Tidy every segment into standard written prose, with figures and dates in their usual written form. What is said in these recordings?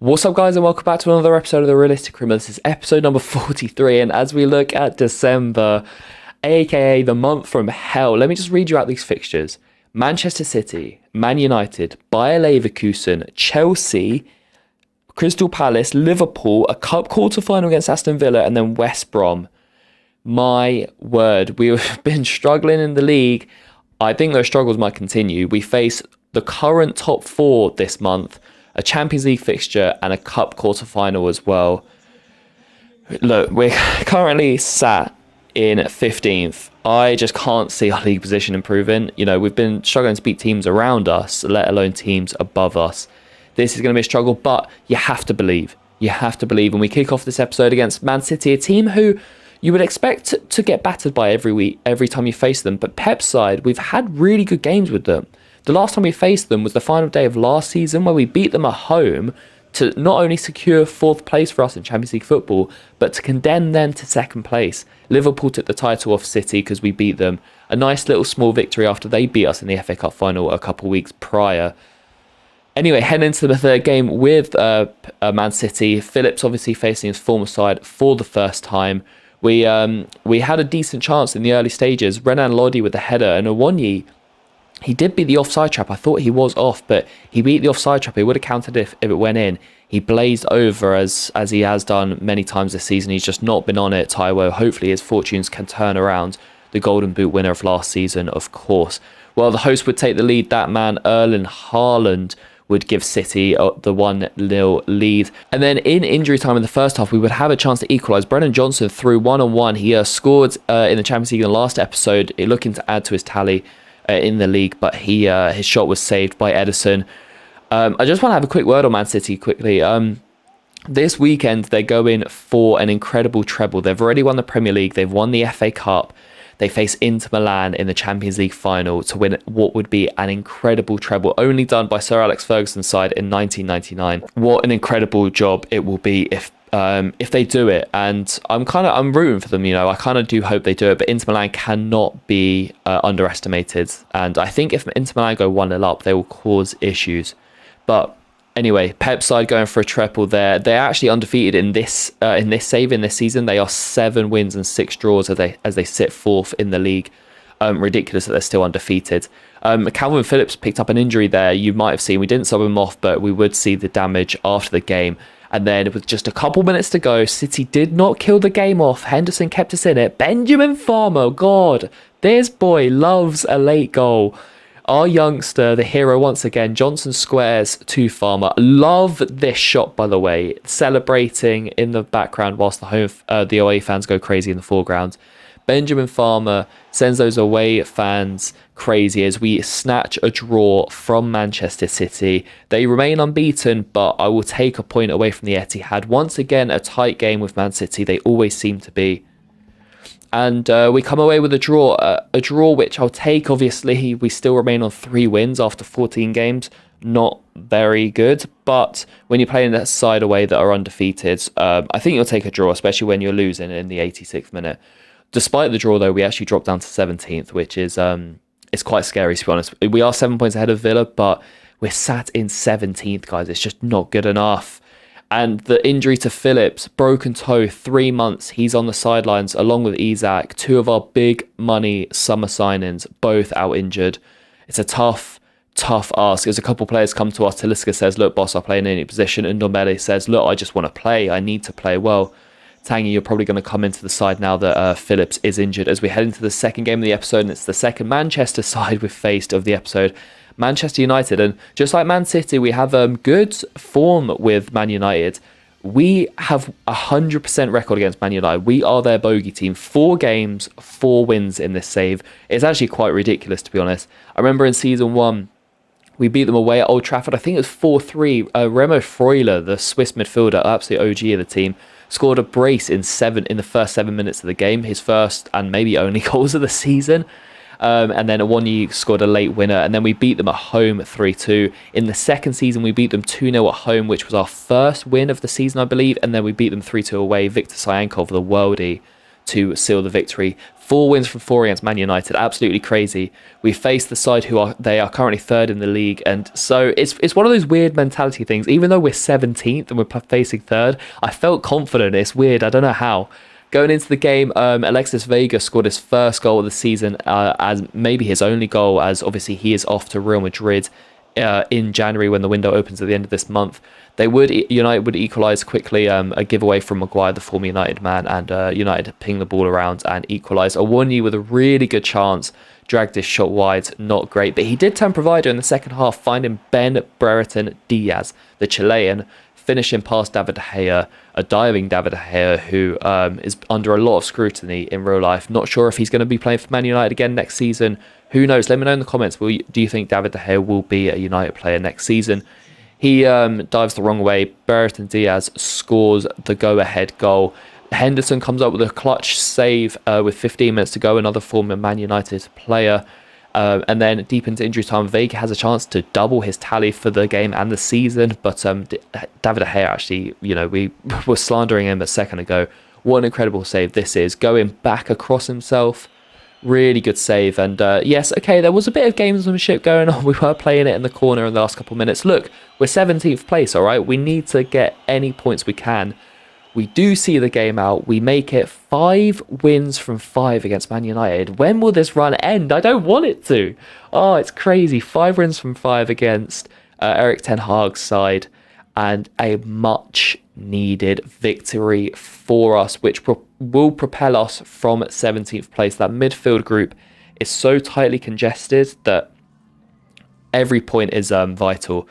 What's up, guys, and welcome back to another episode of The Realistic Criminal. This is episode number 43, and as we look at December, aka the month from hell, let me just read you out these fixtures. Manchester City, Man United, Bayer Leverkusen, Chelsea, Crystal Palace, Liverpool, a cup quarter-final against Aston Villa, and then West Brom. My word, we've been struggling in the league. I think those struggles might continue. We face the current top four this month, a Champions League fixture, and a cup quarter-final as well. Look, we're currently sat in 15th. I just can't see our league position improving. You know, we've been struggling to beat teams around us, let alone teams above us. This is going to be a struggle, but you have to believe. You have to believe. And we kick off this episode against Man City, a team who you would expect to get battered by every week, every time you face them. But Pep's side, we've had really good games with them. The last time we faced them was the final day of last season, where we beat them at home to not only secure fourth place for us in Champions League football, but to condemn them to second place. Liverpool took the title off City because we beat them. A nice little small victory after they beat us in the FA Cup final a couple of weeks prior. Anyway, heading into the third game with Man City, Phillips obviously facing his former side for the first time. We had a decent chance in the early stages. Renan Lodi with the header, and Awoniyi, he did beat the offside trap. I thought he was off, but he beat the offside trap. He would have counted if it went in. He blazed over as he has done many times this season. He's just not been on it, Taiwo. Hopefully his fortunes can turn around. The Golden Boot winner of last season, of course. Well, the host would take the lead. That man, Erling Haaland, would give City the 1-0 lead. And then in injury time in the first half, we would have a chance to equalise. Brennan Johnson through one-on-one. He scored in the Champions League in the last episode, looking to add to his tally in the league, but his shot was saved by Edison. I just want to have a quick word on Man City quickly. This weekend, they're going for an incredible treble. They've already won the Premier League. They've won the FA Cup. They face Inter Milan in the Champions League final to win what would be an incredible treble, only done by Sir Alex Ferguson's side in 1999. What an incredible job it will be if they do it. And I'm rooting for them. You know, I kind of do hope they do it. But Inter Milan cannot be underestimated. And I think if Inter Milan go 1-0 up, they will cause issues. But anyway, Pep's side going for a treble there. They're actually undefeated in this season. They are 7 wins and 6 draws as they sit fourth in the league. Ridiculous that they're still undefeated. Calvin Phillips picked up an injury there. You might have seen, we didn't sub him off, but we would see the damage after the game. And then with just a couple minutes to go, City did not kill the game off. Henderson kept us in it. Benjamin Farmer, God, this boy loves a late goal. Our youngster, the hero once again, Johnson squares to Farmer. Love this shot, by the way. Celebrating in the background whilst the away fans go crazy in the foreground. Benjamin Farmer sends those away fans crazy as we snatch a draw from Manchester City. They remain unbeaten, but I will take a point away from the Etihad. Once again, a tight game with Man City. They always seem to be. And we come away with a draw which I'll take. Obviously, we still remain on 3 wins after 14 games. Not very good, but when you're playing that side away that are undefeated, I think you'll take a draw, especially when you're losing in the 86th minute. Despite the draw, though, we actually dropped down to 17th, which is it's quite scary, to be honest. We are 7 points ahead of Villa, but we're sat in 17th, guys. It's just not good enough. And the injury to Phillips, broken toe, 3 months. He's on the sidelines along with Isak. 2 of our big money summer signings, both out injured. It's a tough ask. As a couple of players come to us, Talisca says, look, boss, I'll play in any position. And Ndombele says, look, I just want to play. I need to play well. Tanguy, you're probably going to come into the side now that Phillips is injured as we head into the second game of the episode, and it's the second Manchester side we've faced of the episode, Manchester United. And just like Man City, we have good form with Man United. We have 100% record against Man United. We are their bogey team. 4 games, 4 wins in this save. It's actually quite ridiculous, to be honest. I remember in season 1, we beat them away at Old Trafford. I think it was 4-3. Remo Freuler, the Swiss midfielder, absolute OG of the team, scored a brace in the first 7 minutes of the game. His first and maybe only goals of the season. And then Awoniyi scored a late winner. And then we beat them at home 3-2. In the second season, we beat them 2-0 at home, which was our first win of the season, I believe. And then we beat them 3-2 away. Viktor Syankov, the worldie, to seal the victory. 4 wins from 4 against Man United, absolutely crazy. We faced the side they are currently third in the league, and so it's one of those weird mentality things. Even though we're 17th and we're facing third, I felt confident. It's weird, I don't know how. Going into the game, Alexis Vega scored his first goal of the season, as maybe his only goal, as obviously he is off to Real Madrid in January when the window opens at the end of this month. United would equalise quickly, a giveaway from Maguire, the former United man, and United ping the ball around and equalise. Awoniyi with a really good chance, dragged his shot wide, not great, but he did turn provider in the second half, finding Ben Brereton Diaz, the Chilean, finishing past David De Gea, a diving David De Gea who is under a lot of scrutiny in real life. Not sure if he's going to be playing for Man United again next season. Who knows? Let me know in the comments. Do you think David De Gea will be a United player next season? He dives the wrong way. Brereton Diaz scores the go-ahead goal. Henderson comes up with a clutch save with 15 minutes to go, another former Man United player. And then deep into injury time, Vega has a chance to double his tally for the game and the season. But David De Gea, actually, we were slandering him a second ago. What an incredible save this is. Going back across himself. Really good save. And yes, okay, there was a bit of gamesmanship going on. We were playing it in the corner in the last couple of minutes. Look, we're 17th place, all right? We need to get any points we can. We do see the game out. We make it 5 wins from 5 against Man United. When will this run end? I don't want it to. Oh, it's crazy. 5 wins from 5 against Erik ten Hag's side. And a much needed victory for us, which will propel us from 17th place. That midfield group is so tightly congested that every point is vital.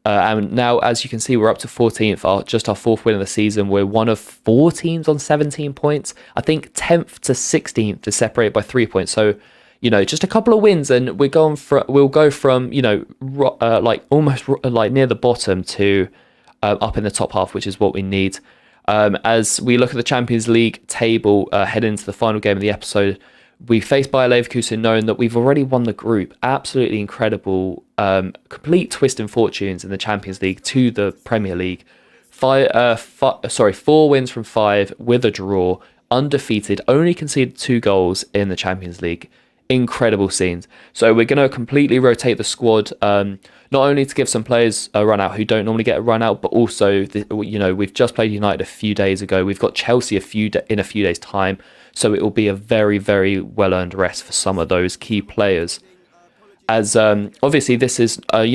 And now, as you can see, we're up to 14th, just our 4th win of the season. We're one of 4 teams on 17 points. I think 10th to 16th is separated by 3 points. So, just a couple of wins, and we'll go from like almost like near the bottom to up in the top half, which is what we need. As we look at the Champions League table, heading into the final game of the episode, we faced Bayer Leverkusen, knowing that we've already won the group. Absolutely incredible, complete twist in fortunes in the Champions League to the Premier League. 4 wins from 5 with a draw, undefeated, only conceded 2 goals in the Champions League. Incredible scenes. So we're going to completely rotate the squad, not only to give some players a run out who don't normally get a run out, but also we've just played United a few days ago. We've got Chelsea in a few days time, so it will be a very, very well earned rest for some of those key players. As obviously this is a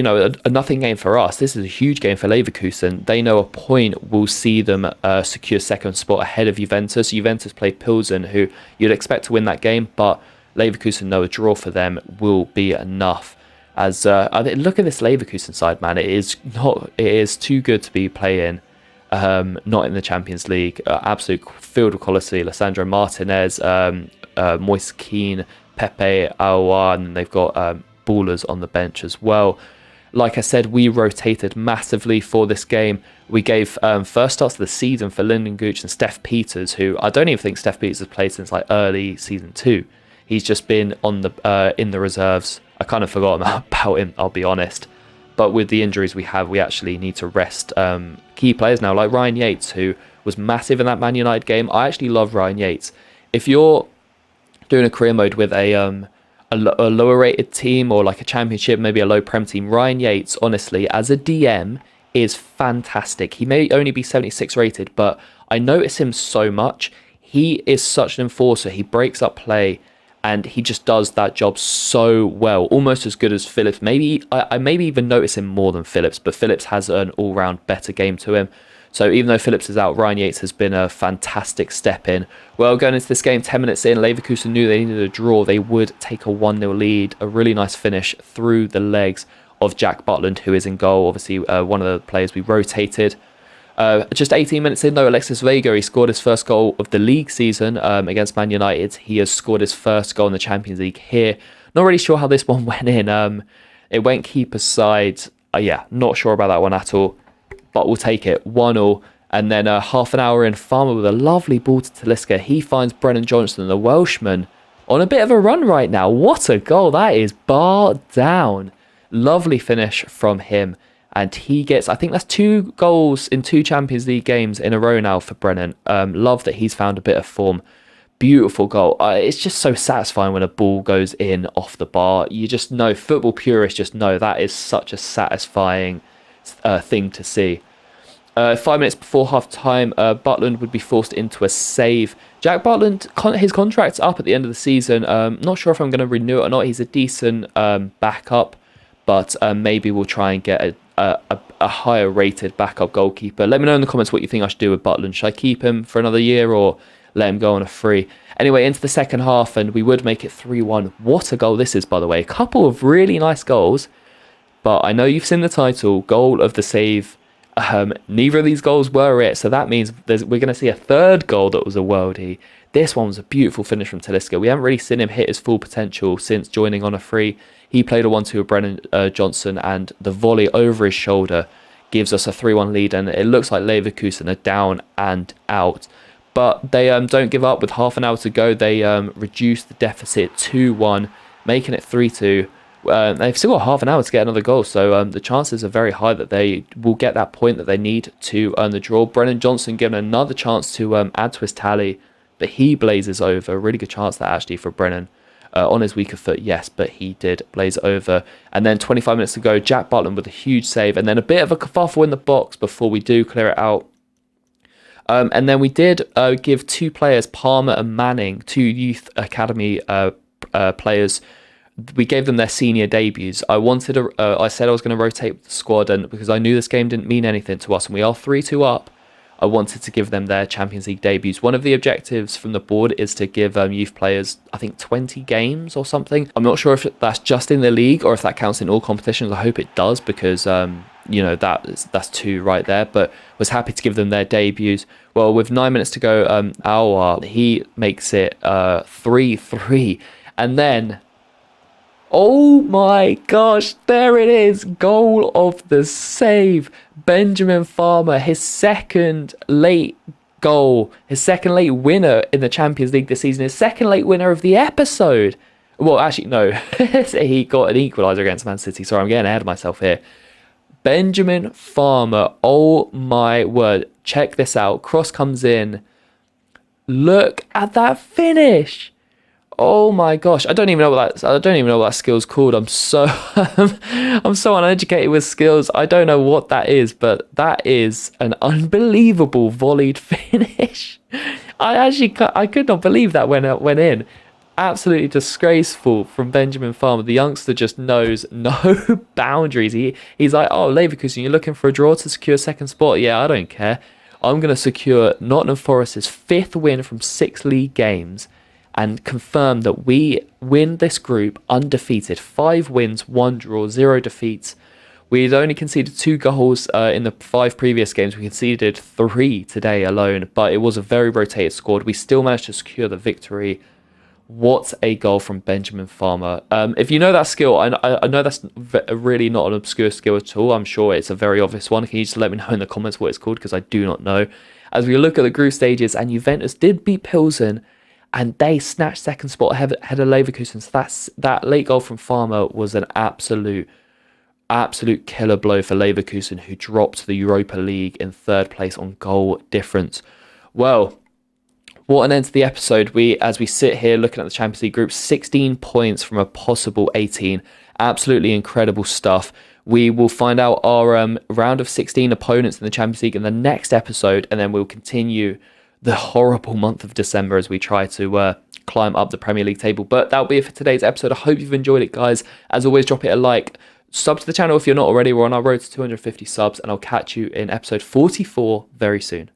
nothing game for us. This is a huge game for Leverkusen. They know a point will see them secure second spot ahead of Juventus. Juventus play Pilsen, who you'd expect to win that game, but Leverkusen know a draw for them will be enough. As look at this Leverkusen side, man. It is too good to be playing not in the Champions League. Absolute field of quality. Lissandro Martinez, Moise Kean, Pepe Aouar, and they've got ballers on the bench as well. Like I said, we rotated massively for this game. We gave first starts of the season for Lyndon Gooch and Steph Peters, who I don't even think Steph Peters has played since like early season 2. He's just been on the in the reserves. I kind of forgot about him, I'll be honest. But with the injuries we have, we actually need to rest key players now, like Ryan Yates, who was massive in that Man United game. I actually love Ryan Yates. If you're doing a career mode with a lower rated team or like a championship, maybe a low prem team, Ryan Yates, honestly, as a DM, is fantastic. He may only be 76 rated, but I notice him so much. He is such an enforcer. He breaks up play. And he just does that job so well, almost as good as Phillips. I maybe even notice him more than Phillips, but Phillips has an all-round better game to him. So even though Phillips is out, Ryan Yates has been a fantastic step in. Well, going into this game, 10 minutes in, Leverkusen knew they needed a draw. They would take a 1-0 lead, a really nice finish through the legs of Jack Butland, who is in goal. Obviously, one of the players we rotated. Just 18 minutes in, though, Alexis Vega, he scored his first goal of the league season against Man United. He has scored his first goal in the Champions League here. Not really sure how this one went in. It went keeper's side. Not sure about that one at all. But we'll take it. 1-1. And then half an hour in, Farmer with a lovely ball to Talisca. He finds Brennan Johnson, the Welshman, on a bit of a run right now. What a goal that is. Bar down. Lovely finish from him. And he gets, I think that's 2 goals in 2 Champions League games in a row now for Brennan. Love that he's found a bit of form. beautiful goal. It's just so satisfying when a ball goes in off the bar. You just know, football purists just know that is such a satisfying thing to see. 5 minutes before half time, Butland would be forced into a save. Jack Butland, his contract's up at the end of the season. Not sure if I'm going to renew it or not. He's a decent backup, but maybe we'll try and get a higher rated backup goalkeeper. Let me know in the comments what you think I should do with Butland. Should I keep him for another year or let him go on a free? Anyway, into the second half, and we would make it 3-1. What a goal this is, by the way. A couple of really nice goals, but I know you've seen the title, goal of the save. Neither of these goals were it, so that means we're going to see a third goal that was a worldie. This one was a beautiful finish from Talisca. We haven't really seen him hit his full potential since joining on a free. He played a 1-2 with Brennan Johnson, and the volley over his shoulder gives us a 3-1 lead, and it looks like Leverkusen are down and out. But they don't give up. With half an hour to go, they reduce the deficit 2-1, making it 3-2. They've still got half an hour to get another goal, so the chances are very high that they will get that point that they need to earn the draw. Brennan Johnson given another chance to add to his tally, but he blazes over. Really good chance that actually for Brennan. On his weaker foot, yes, but he did blaze over. And then 25 minutes to go, Jack Butland with a huge save, and then a bit of a kerfuffle in the box before we do clear it out. And then we did give two players, Palmer and Manning, two youth academy players. We gave them their senior debuts. I said I was going to rotate the squad, and because I knew this game didn't mean anything to us, and we are 3-2 up, I wanted to give them their Champions League debuts. One of the objectives from the board is to give youth players, I think, 20 games or something. I'm not sure if that's just in the league or if that counts in all competitions. I hope it does, because that's two right there. But was happy to give them their debuts. Well, with 9 minutes to go, Alwar, he makes it 3-3, and then, oh my gosh, there it is. Goal of the save. Benjamin Farmer, his second late goal, his second late winner in the Champions League this season, his second late winner of the episode. Well, actually, no. He got an equaliser against Man City. Sorry, I'm getting ahead of myself here. Benjamin Farmer, oh my word. Check this out. Cross comes in. Look at that finish. Oh my gosh, I don't even know what that skill's called. I'm so uneducated with skills. I don't know what that is, but that is an unbelievable volleyed finish. I could not believe that went in. Absolutely disgraceful from Benjamin Farmer. The youngster just knows no boundaries. He's like, oh, Leverkusen, you're looking for a draw to secure second spot? Yeah, I don't care. I'm going to secure Nottingham Forest's 5th win from 6 league games and confirm that we win this group undefeated. 5 wins, 1 draw, 0 defeats. We'd only conceded 2 goals in the 5 previous games. We conceded 3 today alone, but it was a very rotated squad. We still managed to secure the victory. What a goal from Benjamin Farmer. If you know that skill, I know that's really not an obscure skill at all. I'm sure it's a very obvious one. Can you just let me know in the comments what it's called? Because I do not know. As we look at the group stages, and Juventus did beat Pilsen, and they snatched second spot ahead of Leverkusen. So that late goal from Farmer was an absolute killer blow for Leverkusen, who dropped the Europa League in 3rd place on goal difference. Well, what an end to the episode. As we sit here looking at the Champions League group, 16 points from a possible 18. Absolutely incredible stuff. We will find out our round of 16 opponents in the Champions League in the next episode, and then we'll continue the horrible month of December as we try to climb up the Premier League table. But that'll be it for today's episode. I hope you've enjoyed it, guys. As always, drop it a like. Sub to the channel if you're not already. We're on our road to 250 subs, and I'll catch you in episode 44 very soon.